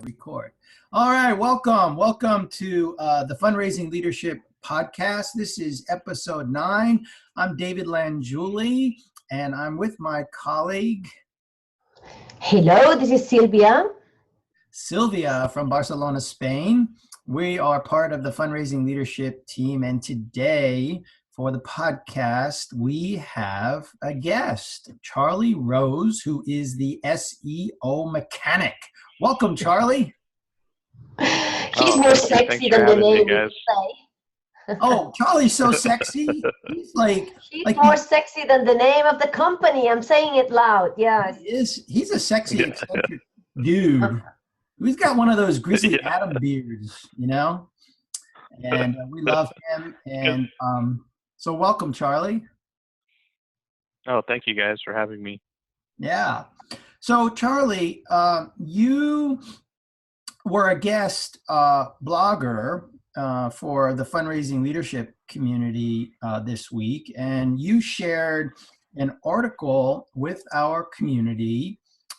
Record. All right, welcome to the Fundraising Leadership Podcast. This is episode 9. I'm David Langiuli, and I'm with my colleague Hello, this is Sylvia from Barcelona, Spain. We are part of the Fundraising Leadership team, and today for the podcast, we have a guest, Charlie Rose, who is the SEO mechanic. Welcome, Charlie. He's more sexy than the name we say. Oh, Charlie's so sexy. He's He's more sexy than the name of the company. I'm saying it loud. Yeah. He's a sexy, eccentric dude. He's got one of those Grizzly Adam beards, and we love him. And so welcome, Charlie. Oh, thank you guys for having me. Yeah. So Charlie, you were a guest blogger for the Fundraising Leadership community this week, and you shared an article with our community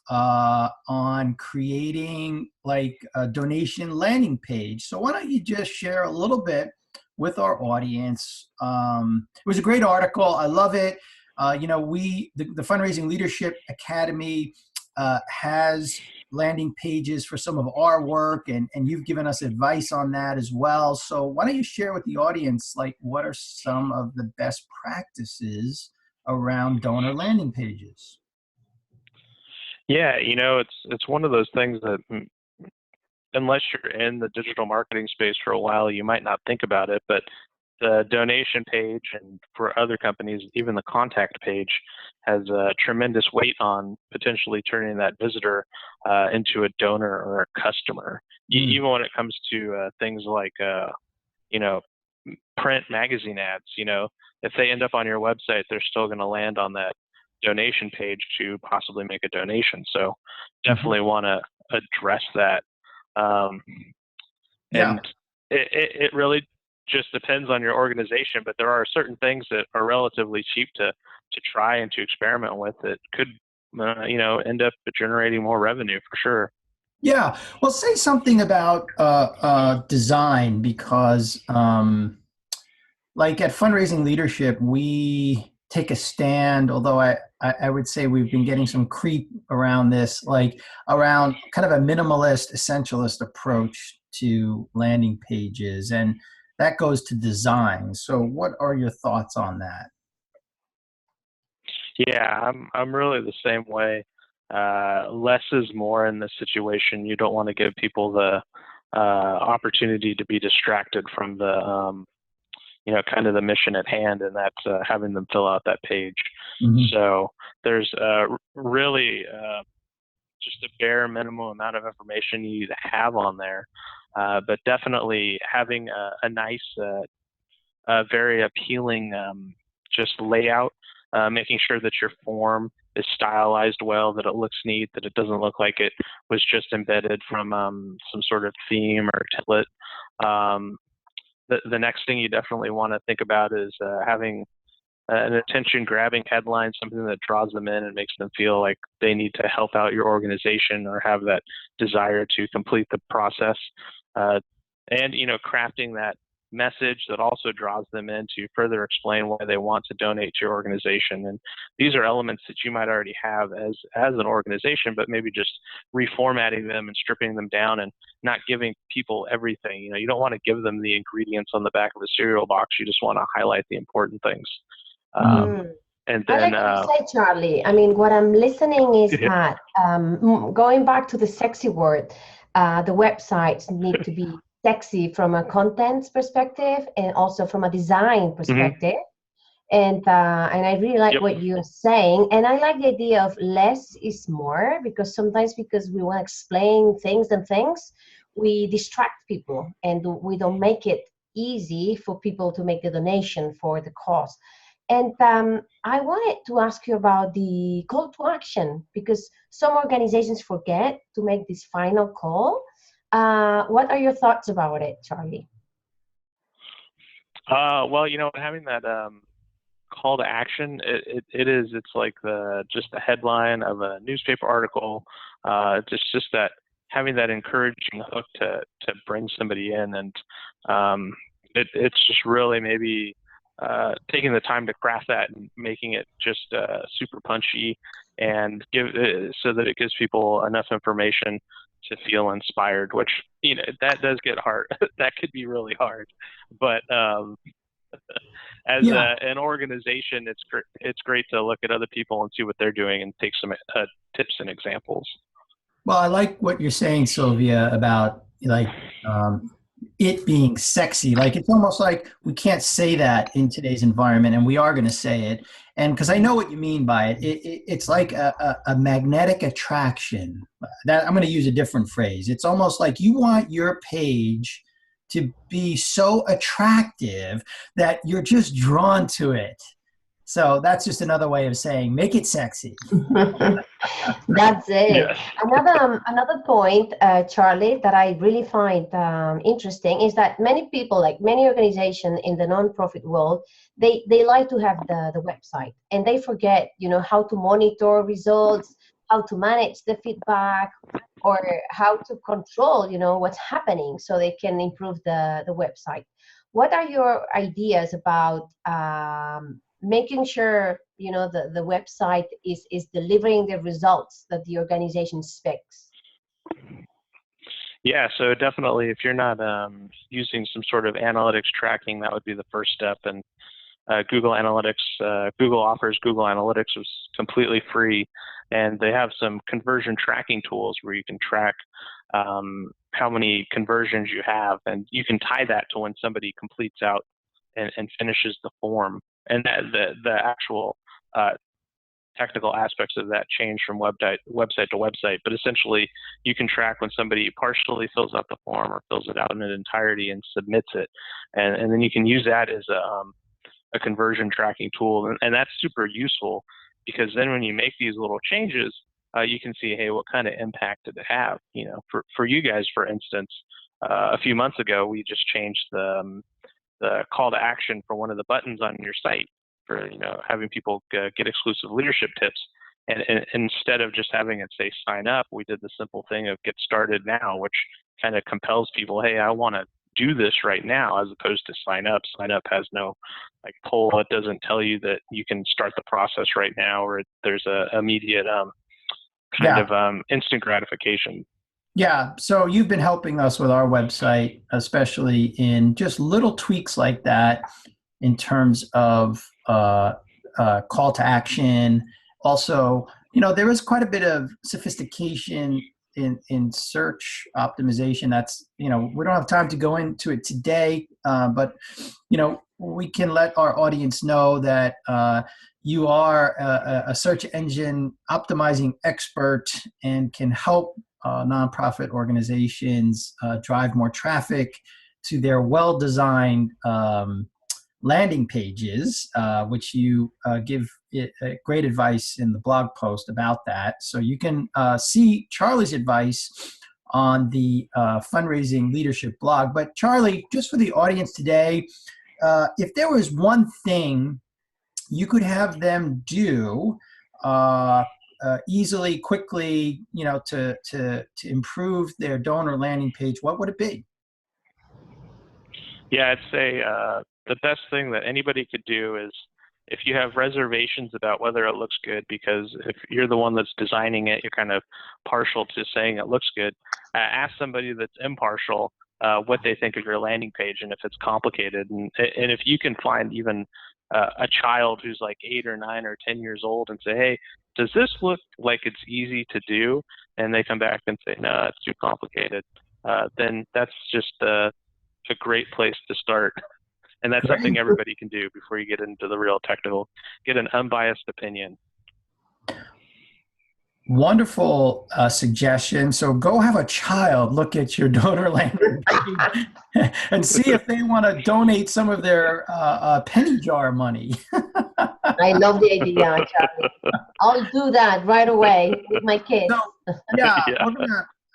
on creating like a donation landing page. So why don't you just share a little bit with our audience? It was a great article. I love it. The Fundraising Leadership Academy has landing pages for some of our work, and you've given us advice on that as well. So why don't you share with the audience, like, what are some of the best practices around donor landing pages? Yeah, it's one of those things that unless you're in the digital marketing space for a while, you might not think about it, but the donation page, and for other companies, even the contact page, has a tremendous weight on potentially turning that visitor into a donor or a customer. Even when it comes to things like, print magazine ads, if they end up on your website, they're still going to land on that donation page to possibly make a donation. So definitely want to address that. And it really just depends on your organization, but there are certain things that are relatively cheap to try and to experiment with that could end up generating more revenue for sure. Yeah, well, say something about design, because like at Fundraising Leadership, we take a stand, although I would say we've been getting some creep around this, like around kind of a minimalist, essentialist approach to landing pages, and that goes to design. So what are your thoughts on that? Yeah, I'm really the same way. Less is more in this situation. You don't want to give people the opportunity to be distracted from the kind of the mission at hand, and that's having them fill out that page. Mm-hmm. So there's really just a bare minimum amount of information you need to have on there, but definitely having a nice, very appealing just layout, making sure that your form is stylized well, that it looks neat, that it doesn't look like it was just embedded from some sort of theme or template. The next thing you definitely want to think about is having an attention-grabbing headline, something that draws them in and makes them feel like they need to help out your organization or have that desire to complete the process. And crafting that message that also draws them in to further explain why they want to donate to your organization. And these are elements that you might already have as an organization, but maybe just reformatting them and stripping them down and not giving people everything. You don't want to give them the ingredients on the back of a cereal box. You just want to highlight the important things. And then, I like what you say, Charlie. I mean, what I'm listening is that going back to the sexy word, the websites need to be sexy from a content perspective and also from a design perspective. Mm-hmm. And I really like what you're saying. And I like the idea of less is more, because sometimes because we want to explain things, we distract people and we don't make it easy for people to make the donation for the cause. And I wanted to ask you about the call to action, because some organizations forget to make this final call. What are your thoughts about it, Charlie? Well, having that call to action, it's like just the headline of a newspaper article. It's just that having that encouraging hook to bring somebody in, and it's just really maybe taking the time to craft that and making it just super punchy and so that it gives people enough information to feel inspired, which, that does get hard. That could be really hard, but as an organization, it's great to look at other people and see what they're doing and take some tips and examples. Well, I like what you're saying, Sylvia, about it being sexy. Like, it's almost like we can't say that in today's environment, and we are going to say it. And because I know what you mean by it, it's like a magnetic attraction. That I'm going to use a different phrase. It's almost like you want your page to be so attractive that you're just drawn to it. So that's just another way of saying, make it sexy. That's it. Yes. Another point, Charlie, that I really find interesting is that many people, like many organizations in the nonprofit world, they like to have the website, and they forget, how to monitor results, how to manage the feedback, or how to control, what's happening so they can improve the website. What are your ideas about making sure the website is delivering the results that the organization expects? Yeah, so definitely, if you're not using some sort of analytics tracking, that would be the first step. And Google Analytics, Google offers Google Analytics, is completely free, and they have some conversion tracking tools where you can track how many conversions you have, and you can tie that to when somebody completes out and finishes the form. And that the actual technical aspects of that change from website to website. But essentially, you can track when somebody partially fills out the form or fills it out in its entirety and submits it. And then you can use that as a conversion tracking tool. And that's super useful, because then when you make these little changes, you can see, hey, what kind of impact did it have? For you guys, for instance, a few months ago, we just changed the call to action for one of the buttons on your site for having people get exclusive leadership tips, and instead of just having it say sign up, we did the simple thing of get started now, which kind of compels people, hey, I want to do this right now, as opposed to sign up. Sign up has no pull. It doesn't tell you that you can start the process right now, or there's a immediate instant gratification. Yeah, so you've been helping us with our website, especially in just little tweaks like that, in terms of call to action. Also, there is quite a bit of sophistication in search optimization. That's, we don't have time to go into it today, but, we can let our audience know that you are a search engine optimizing expert and can help nonprofit organizations drive more traffic to their well-designed landing pages, which you give great advice in the blog post about that. So you can see Charlie's advice on the fundraising leadership blog. But Charlie, just for the audience today, if there was one thing you could have them do easily, quickly, to improve their donor landing page, what would it be? Yeah, I'd say the best thing that anybody could do is, if you have reservations about whether it looks good, because if you're the one that's designing it, you're kind of partial to saying it looks good, ask somebody that's impartial what they think of your landing page, and if it's complicated. And if you can find even a child who's like 8 or 9 or 10 years old and say, hey, does this look like it's easy to do? And they come back and say, no, it's too complicated. Then that's just a great place to start. And that's something everybody can do before you get into the real technical. Get an unbiased opinion. Wonderful suggestion. So go have a child look at your donor landing page and see if they want to donate some of their penny jar money. I love the idea, Charlie. I'll do that right away with my kids. So, yeah.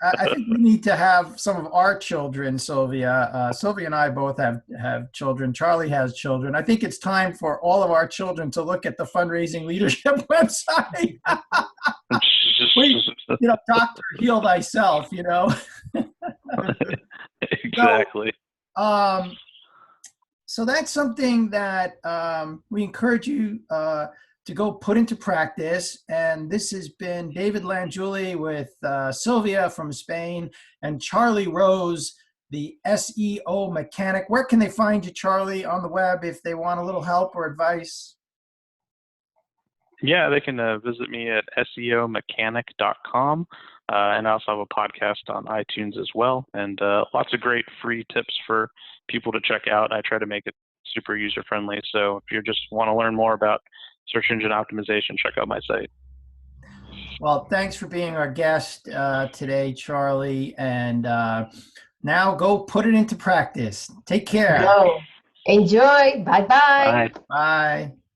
I think we need to have some of our children, Sylvia. Sylvia and I both have children. Charlie has children. I think it's time for all of our children to look at the Fundraising Leadership website. Doctor, heal thyself, Exactly. So that's something that we encourage you to go put into practice. And this has been David Langiuli with Sylvia from Spain and Charlie Rose, the SEO mechanic. Where can they find you, Charlie, on the web if they want a little help or advice? Yeah, they can visit me at SEOmechanic.com. And I also have a podcast on iTunes as well, and lots of great free tips for people to check out. I try to make it super user-friendly, so if you just want to learn more about search engine optimization, check out my site. Well, thanks for being our guest today, Charlie, and now go put it into practice. Take care. Go. Enjoy. Bye-bye. Bye. Bye.